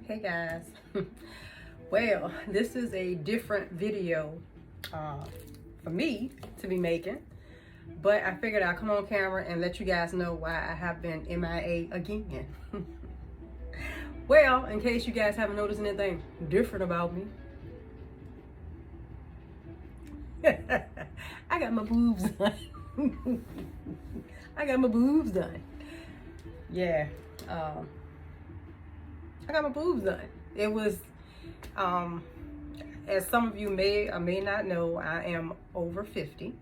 Hey guys. Well, this is a different video for me to be making, but I figured I'd come on camera and let you guys know why I have been MIA again. Well, in case you guys haven't noticed anything different about me, I got my boobs done. I got my boobs done. Yeah. I got my boobs done. It was, as some of you may or may not know, I am over 50.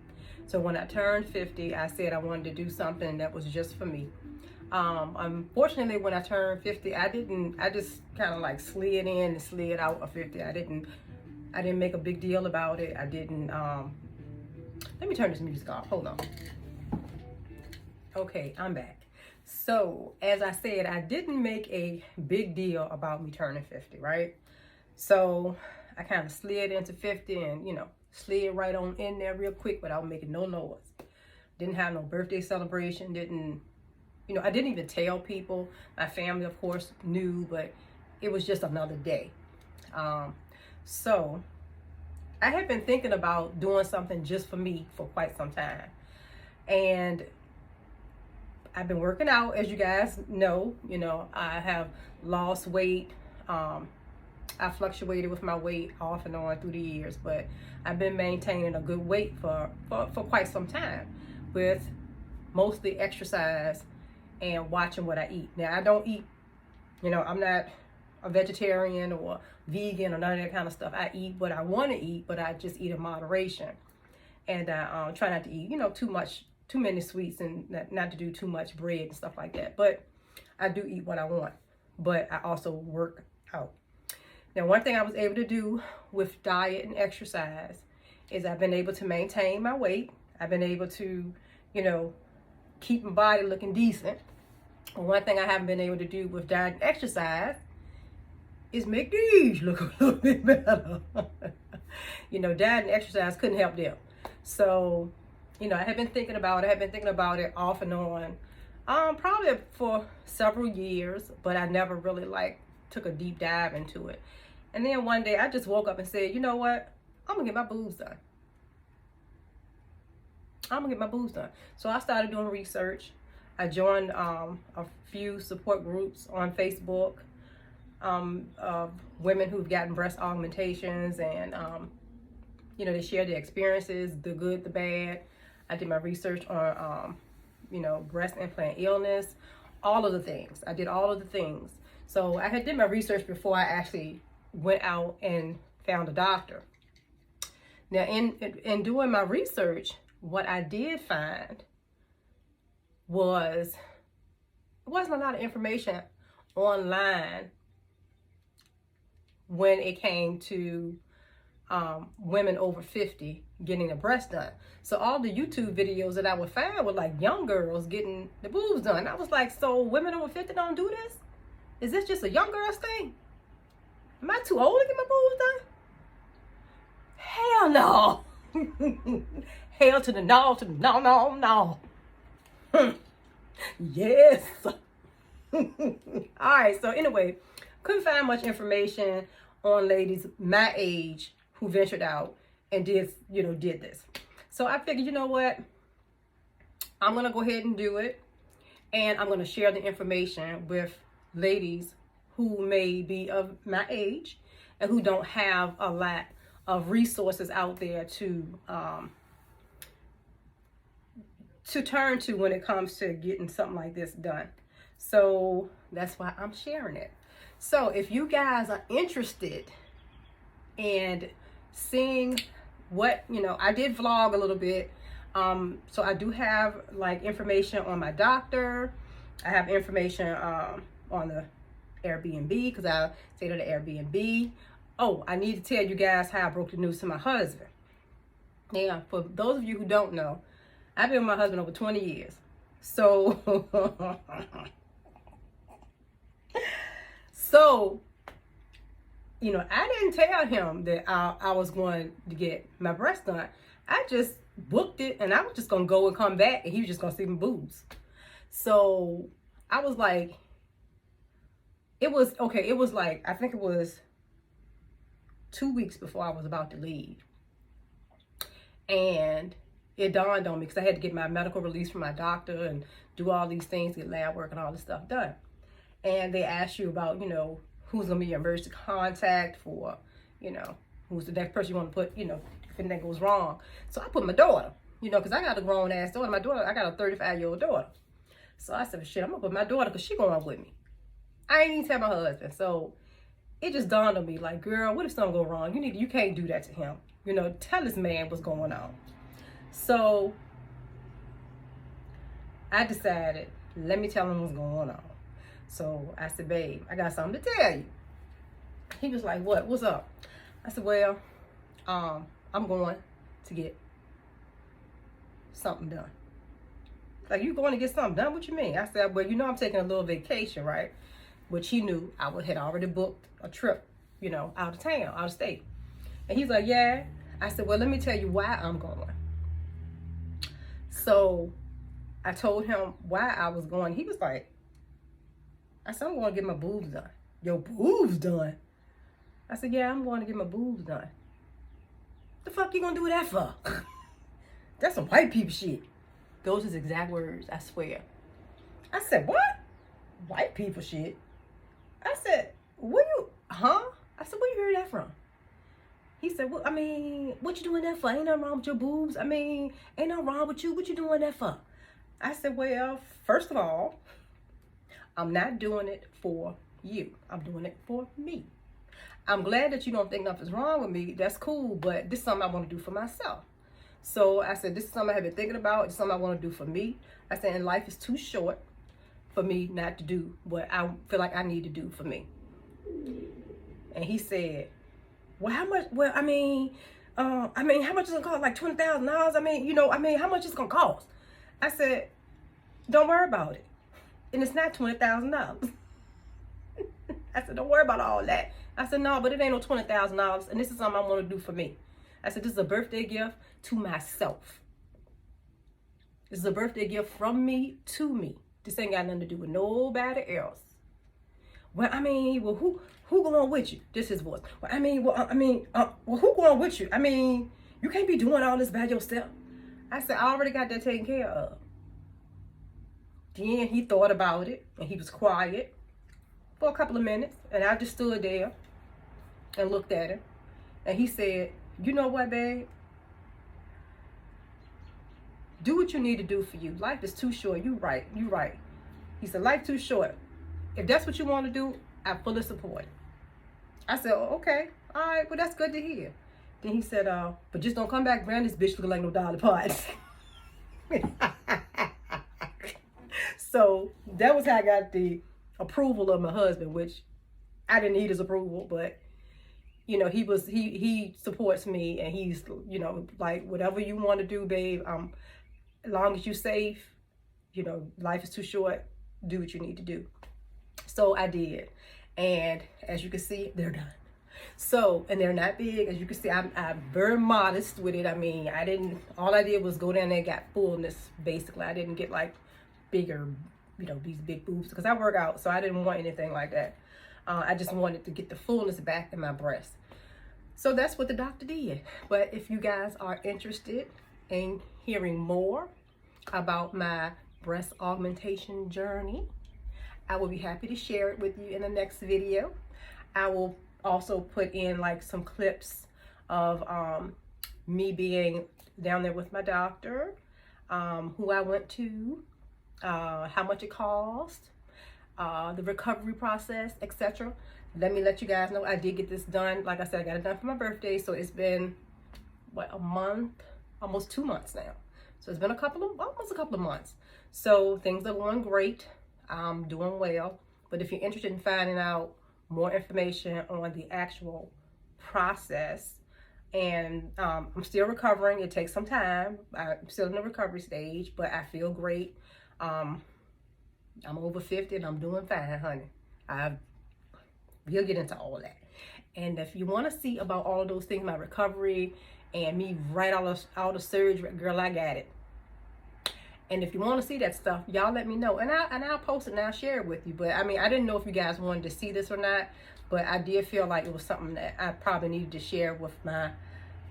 So when I turned 50, I said I wanted to do something that was just for me. Unfortunately, when I turned 50, I just kind of like slid in and slid out of 50. I didn't make a big deal about it. I didn't, let me turn this music off. Hold on. Okay, I'm back. So, as I said, I didn't make a big deal about me turning 50, right? So, I kind of slid into 50 and, slid right on in there real quick without making no noise. Didn't have no birthday celebration, I didn't even tell people. My family, of course, knew, but it was just another day. So, I had been thinking about doing something just for me for quite some time. And I've been working out, as you guys know. I have lost weight. I fluctuated with my weight off and on through the years, but I've been maintaining a good weight for quite some time with mostly exercise and watching what I eat. Now, I don't eat, I'm not a vegetarian or vegan or none of that kind of stuff. I eat what I want to eat, but I just eat in moderation. And I try not to eat, too many sweets and not to do too much bread and stuff like that. But I do eat what I want, but I also work out. Now, one thing I was able to do with diet and exercise is I've been able to maintain my weight. I've been able to, keep my body looking decent. And one thing I haven't been able to do with diet and exercise is make these look a little bit better. Diet and exercise couldn't help them. So, I have been thinking about it off and on, probably for several years, but I never really took a deep dive into it. And then one day I just woke up and said, you know what? I'm gonna get my boobs done. So I started doing research. I joined a few support groups on Facebook of women who've gotten breast augmentations, and they share their experiences, the good, the bad. I did my research on, breast implant illness, all of the things. I did all of the things. So I had did my research before I actually went out and found a doctor. Now, in doing my research, what I did find wasn't a lot of information online when it came to women over 50 getting their breast done. So all the YouTube videos that I would find were like young girls getting the boobs done. I was like, so women over 50 don't do this? Is this just a young girl's thing? Am I too old to get my boobs done? Hell no. Hell to the no, to the no, no, no. Yes. All right, so anyway, couldn't find much information on ladies my age who ventured out and did this. So I figured, you know what? I'm going to go ahead and do it. And I'm going to share the information with ladies who may be of my age and who don't have a lot of resources out there to turn to when it comes to getting something like this done. So that's why I'm sharing it. So if you guys are interested in seeing what, I did vlog a little bit. So I do have information on my doctor. I have information on the Airbnb, because I stayed at the Airbnb. Oh, I need to tell you guys how I broke the news to my husband. Now, for those of you who don't know, I've been with my husband over 20 years. So, I didn't tell him that I was going to get my breast done. I just booked it, and I was just going to go and come back, and he was just going to see my boobs. So I was like, it was okay. It was like, I think it was 2 weeks before I was about to leave. And it dawned on me because I had to get my medical release from my doctor and do all these things, get lab work and all this stuff done. And they asked you about, who's going to be your emergency contact for, who's the next person you want to put, if anything goes wrong. So I put my daughter, because I got a grown ass daughter. My daughter, I got a 35-year-old daughter. So I said, shit, I'm going to put my daughter because she going with me. I ain't even tell my husband. So it just dawned on me, like, girl, what if something go wrong? You can't do that to him. Tell this man what's going on. So I decided, let me tell him what's going on. So I said, babe, I got something to tell you. He was like, what? What's up? I said, well, I'm going to get something done. Like, you going to get something done? What you mean? I said, well, I'm taking a little vacation, right? Which he knew I had already booked a trip, out of town, out of state. And he's like, yeah. I said, well, let me tell you why I'm going. So I told him why I was going. He was like, I said, I'm going to get my boobs done. Your boobs done? I said, yeah, I'm going to get my boobs done. The fuck you going to do that for? That's some white people shit. Those are his exact words, I swear. I said, what? White people shit? I said, I said, where you heard that from? He said, well, what you doing that for? Ain't nothing wrong with your boobs. Ain't nothing wrong with you. What you doing that for? I said, well, first of all, I'm not doing it for you. I'm doing it for me. I'm glad that you don't think nothing's wrong with me. That's cool, but this is something I want to do for myself. So I said, this is something I have been thinking about. It's something I want to do for me. I said, and life is too short for me not to do what I feel like I need to do for me. And he said, well, how much? Well, how much is it gonna cost? Like $20,000? How much is it gonna cost? I said, don't worry about it. And it's not $20,000. I said, don't worry about all that. I said, no, but it ain't no $20,000. And this is something I want to do for me. I said, this is a birthday gift to myself. This is a birthday gift from me to me. This ain't got nothing to do with nobody else. Well, who going with you? This is his voice. Well, who going with you? You can't be doing all this by yourself. I said, I already got that taken care of. Then he thought about it, and he was quiet for a couple of minutes, and I just stood there and looked at him, and he said, you know what, babe? Do what you need to do for you. Life is too short. You right. He said, life too short. If that's what you want to do, I fully support it. I said, oh, okay. All right. Well, that's good to hear. Then he said, but just don't come back around this bitch looking like no Dolly Parts. So that was how I got the approval of my husband, which I didn't need his approval, but he supports me, and he's, like, whatever you want to do, babe, as long as you're safe, life is too short, do what you need to do. So I did. And as you can see, they're done. So, and they're not big. As you can see, I'm very modest with it. All I did was go down there and got fullness, basically. I didn't get like bigger, these big boobs, because I work out, so I didn't want anything like that. I just wanted to get the fullness back in my breast. So that's what the doctor did. But if you guys are interested in hearing more about my breast augmentation journey, I will be happy to share it with you in the next video. I will also put in like some clips of me being down there with my doctor, who I went to, how much it cost, the recovery process, etc. Let me let you guys know I did get this done. Like I said, I got it done for my birthday, so it's been a month, almost 2 months now. So it's been almost a couple of months. So things are going great. I'm doing well. But if you're interested in finding out more information on the actual process, and I'm still recovering. It takes some time. I'm still in the recovery stage, but I feel great. I'm over 50 and I'm doing fine, honey. We'll get into all that. And if you want to see about all of those things, my recovery and me right out of surgery, girl, I got it. And if you want to see that stuff, y'all let me know. And I'll post it and I'll share it with you. But I mean, I didn't know if you guys wanted to see this or not. But I did feel like it was something that I probably needed to share with my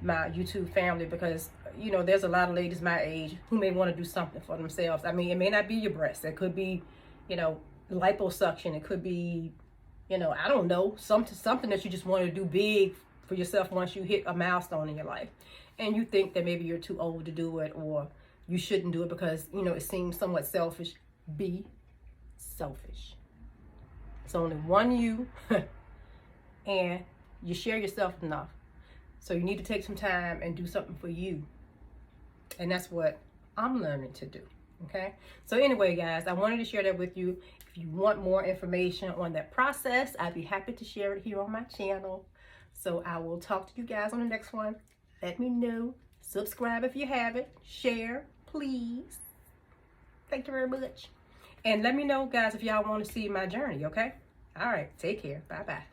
YouTube family, because, you know, there's a lot of ladies my age who may want to do something for themselves. I mean, it may not be your breasts. It could be, you know, liposuction. It could be, you know, I don't know, something that you just want to do big for yourself once you hit a milestone in your life. And you think that maybe you're too old to do it, or you shouldn't do it because, you know, it seems somewhat selfish. Be selfish. It's only one you, and you share yourself enough. So you need to take some time and do something for you. And that's what I'm learning to do. Okay? So anyway, guys, I wanted to share that with you. If you want more information on that process, I'd be happy to share it here on my channel. So I will talk to you guys on the next one. Let me know. Subscribe if you haven't. Share, please. Thank you very much. And let me know, guys, if y'all want to see my journey, okay? All right. Take care. Bye-bye.